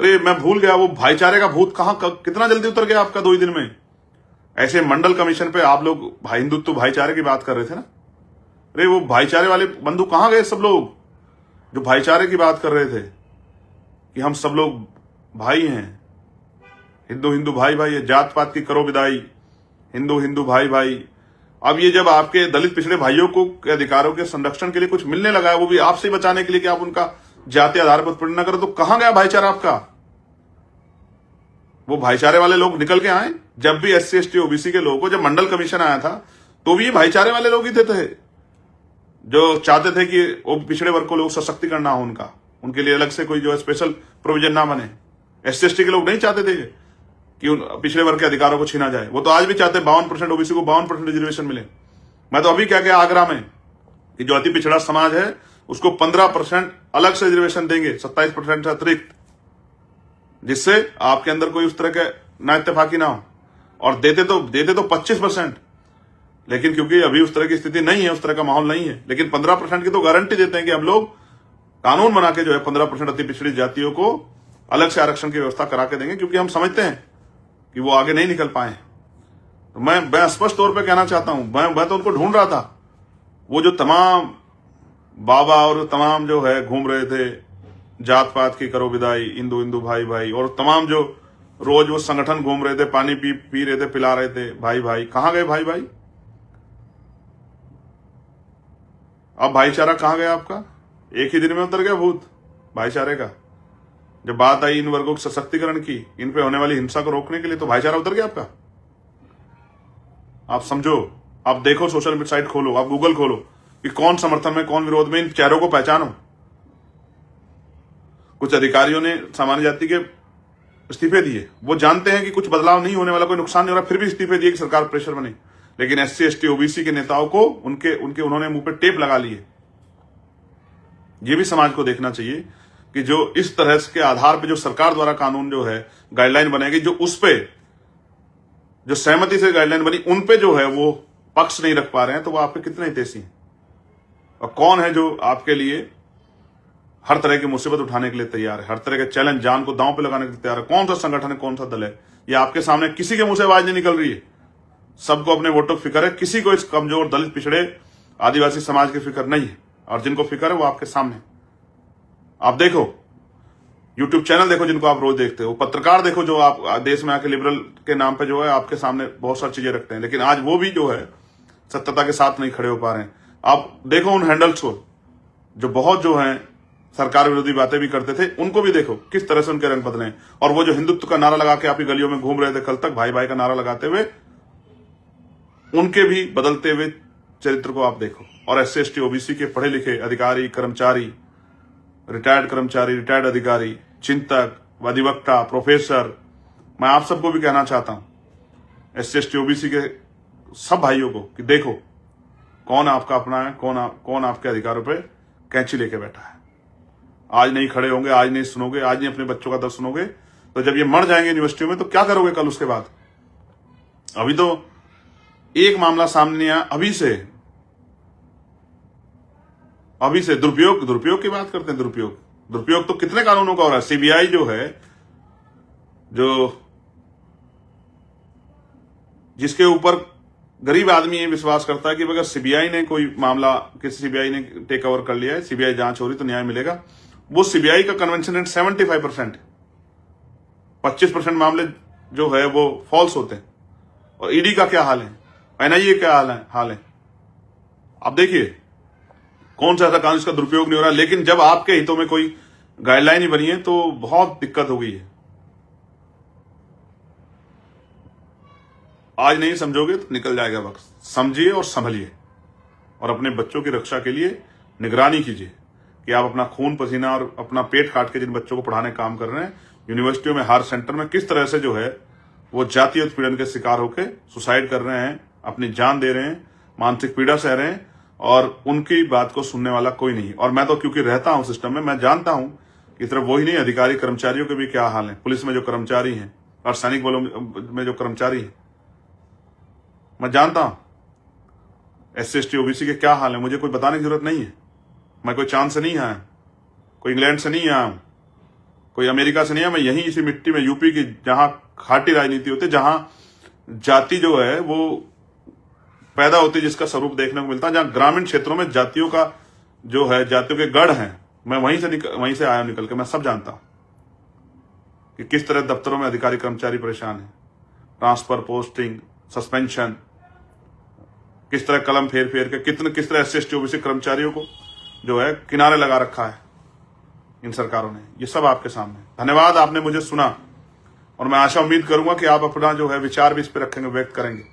अरे मैं भूल गया, वो भाईचारे का भूत कहां कितना जल्दी उतर गया आपका 2 ही दिन में। ऐसे मंडल कमीशन पे आप लोग हिंदुत्व भाईचारे की बात कर रहे थे ना, अरे वो भाईचारे वाले बंधु कहां गए सब लोग जो भाईचारे की बात कर रहे थे कि हम सब लोग भाई हैं, हिंदू हिंदू भाई भाई है, जात पात की करो विदाई, हिंदू हिंदू भाई भाई। अब ये जब आपके दलित पिछड़े भाइयों को अधिकारों के संरक्षण के लिए कुछ मिलने लगा है, वो भी आपसे बचाने के लिए कि आप उनका जाति आधार पर उत्पीड़न न करो, तो कहां गया भाईचारा आपका? वो भाईचारे वाले लोग निकल के आए। जब भी SC ST OBC के लोगों को, जब मंडल कमीशन आया था तो भी ये भाईचारे वाले लोग ही थे जो चाहते थे कि वो पिछड़े वर्ग को लोग सशक्तिकरण ना हो, उनके लिए अलग से कोई जो स्पेशल प्रोविजन ना बने। SC ST के लोग नहीं चाहते थे कि उन पिछड़े वर्ग के अधिकारों को छीना जाए। वो तो आज भी चाहते 52% OBC को 52% रिजर्वेशन मिले। मैं तो अभी क्या क्या आगरा में कि जो अति पिछड़ा समाज है उसको 15% अलग से रिजर्वेशन देंगे, 27% से अतिरिक्त, जिससे आपके अंदर कोई उस तरह के ना इत्तेफाकी ना हो। और देते तो 25%, लेकिन क्योंकि अभी उस तरह की स्थिति नहीं है, उस तरह का माहौल नहीं है, लेकिन 15% की तो गारंटी देते हैं कि हम लोग कानून बना के जो है 15% अति पिछड़ी जातियों को अलग से आरक्षण की व्यवस्था करा के देंगे, क्योंकि हम समझते हैं कि वो आगे नहीं निकल पाए। तो मैं स्पष्ट तौर पे कहना चाहता हूं, मैं तो उनको ढूंढ रहा था, वो जो तमाम बाबा और तमाम जो है घूम रहे थे, जात पात की करो विदाई, हिंदू हिंदू भाई भाई, और तमाम जो रोज वो संगठन घूम रहे थे, पानी पी रहे थे, पिला रहे थे भाई भाई, कहां गए भाई भाई? अब भाईचारा कहां गया आपका? एक ही दिन में उतर गया भूत भाईचारे का। जब बात आई इन वर्गों के सशक्तिकरण की, इन पे होने वाली हिंसा को रोकने के लिए, तो भाईचारा उतर गया आपका। आप समझो, आप देखो, सोशल साइट खोलो, आप गूगल खोलो कि कौन समर्थन में कौन विरोध में, इन चेहरों को पहचानो। कुछ अधिकारियों ने सामान्य जाति के इस्तीफे दिए, वो जानते हैं कि कुछ बदलाव नहीं होने वाला, कोई नुकसान नहीं हो रहा, फिर भी इस्तीफे दिए कि सरकार प्रेशर बने। लेकिन SC ST OBC के नेताओं को उन्होंने मुंह पे टेप लगा लिए। ये भी समाज को देखना चाहिए कि जो इस तरह के आधार पे जो सरकार द्वारा कानून जो है गाइडलाइन बनाएगी, जो उस पे जो सहमति से गाइडलाइन बनी, उन पे जो है वो पक्ष नहीं रख पा रहे हैं, तो वो आपके कितने हितैषी हैं? और कौन है जो आपके लिए हर तरह की मुसीबत उठाने के लिए तैयार है, हर तरह के चैलेंज, जान को दांव पे लगाने के लिए तैयार है? कौन सा संगठन है, कौन सा दल है? ये आपके सामने किसी के मुंह से आवाज नहीं निकल रही है। सबको अपने वोटों की फिक्र है, किसी को इस कमजोर दलित पिछड़े आदिवासी समाज की फिक्र नहीं है, और जिनको फिक्र है वो आपके सामने। आप देखो, YouTube चैनल देखो जिनको आप रोज देखते हो, पत्रकार देखो जो आप देश में आके लिबरल के नाम पे जो है आपके सामने बहुत सारी चीजें रखते हैं, लेकिन आज वो भी जो है सत्यता के साथ नहीं खड़े हो पा रहे हैं। आप देखो उन हैंडल्स को जो बहुत जो है सरकार विरोधी बातें भी करते थे, उनको भी देखो किस तरह से उनके रंग बदले हैं। और वो जो हिंदुत्व का नारा लगा के आपकी गलियों में घूम रहे थे कल तक, भाई भाई का नारा लगाते हुए, उनके भी बदलते हुए चरित्र को आप देखो। और SC ST OBC के पढ़े लिखे अधिकारी, कर्मचारी, रिटायर्ड कर्मचारी, रिटायर्ड अधिकारी, चिंतक, अधिवक्ता, प्रोफेसर, मैं आप सबको भी कहना चाहता हूं, SC ST OBC के सब भाइयों को, कि देखो कौन आपका अपना है, कौन आपके अधिकारों पे कैंची लेके बैठा है। आज नहीं खड़े होंगे, आज नहीं सुनोगे, आज नहीं अपने बच्चों का दर्द सुनोगे, तो जब ये मर जाएंगे यूनिवर्सिटियों में तो क्या करोगे कल उसके बाद? अभी तो एक मामला सामने आया, अभी से दुरुपयोग की बात करते हैं। दुरुपयोग तो कितने कानूनों का हो रहा है। CBI जो है, जो जिसके ऊपर गरीब आदमी ये विश्वास करता है कि अगर CBI ने कोई मामला, किसी CBI ने टेक ओवर कर लिया है, CBI जांच हो रही तो न्याय मिलेगा, वो CBI का कन्वेंशन रेट 75%, 25% मामले जो है वो फॉल्स होते हैं। और ED का क्या हाल है, NIA क्या हाल है? आप देखिए कौन सा ऐसा कानून इसका दुरुपयोग नहीं हो रहा। लेकिन जब आपके हितों में कोई गाइडलाइन ही बनी है तो बहुत दिक्कत हो गई है। आज नहीं समझोगे तो निकल जाएगा वक्त। समझिए और संभलिए, और अपने बच्चों की रक्षा के लिए निगरानी कीजिए कि आप अपना खून पसीना और अपना पेट काट के जिन बच्चों को पढ़ाने काम कर रहे हैं, यूनिवर्सिटियों में, हर सेंटर में किस तरह से जो है वो जातीय उत्पीड़न के शिकार होकर सुसाइड कर रहे हैं, अपनी जान दे रहे हैं, मानसिक पीड़ा सह रहे हैं, और उनकी बात को सुनने वाला कोई नहीं। और मैं तो क्योंकि रहता हूं सिस्टम में, मैं जानता हूं कि सिर्फ वही नहीं, अधिकारी कर्मचारियों के भी क्या हाल है, पुलिस में जो कर्मचारी हैं और सैनिक बलों में जो कर्मचारी हैं, मैं जानता हूं SC ST OBC के क्या हाल है। मुझे कोई बताने की जरूरत नहीं है। मैं कोई चांद से नहीं आया, कोई इंग्लैंड से नहीं आया हूं। कोई अमेरिका से नहीं है, मैं यहीं इसी मिट्टी में यूपी की जहां खाटी राजनीति होती है, जहां जाति जो है वो पैदा होती है, जिसका स्वरूप देखने को मिलता है, जहां ग्रामीण क्षेत्रों में जातियों का जो है, जातियों के गढ़ हैं। मैं वहीं से आया निकल के, मैं सब जानता हूं कि किस तरह दफ्तरों में अधिकारी कर्मचारी परेशान है, ट्रांसफर, पोस्टिंग, सस्पेंशन, किस तरह कलम फेर फेर के किस तरह SC/ST OBC कर्मचारियों को जो है किनारे लगा रखा है इन सरकारों ने। ये सब आपके सामने। धन्यवाद, आपने मुझे सुना, और मैं आशा उम्मीद करूंगा कि आप अपना जो है विचार भी इस पर रखेंगे, व्यक्त करेंगे।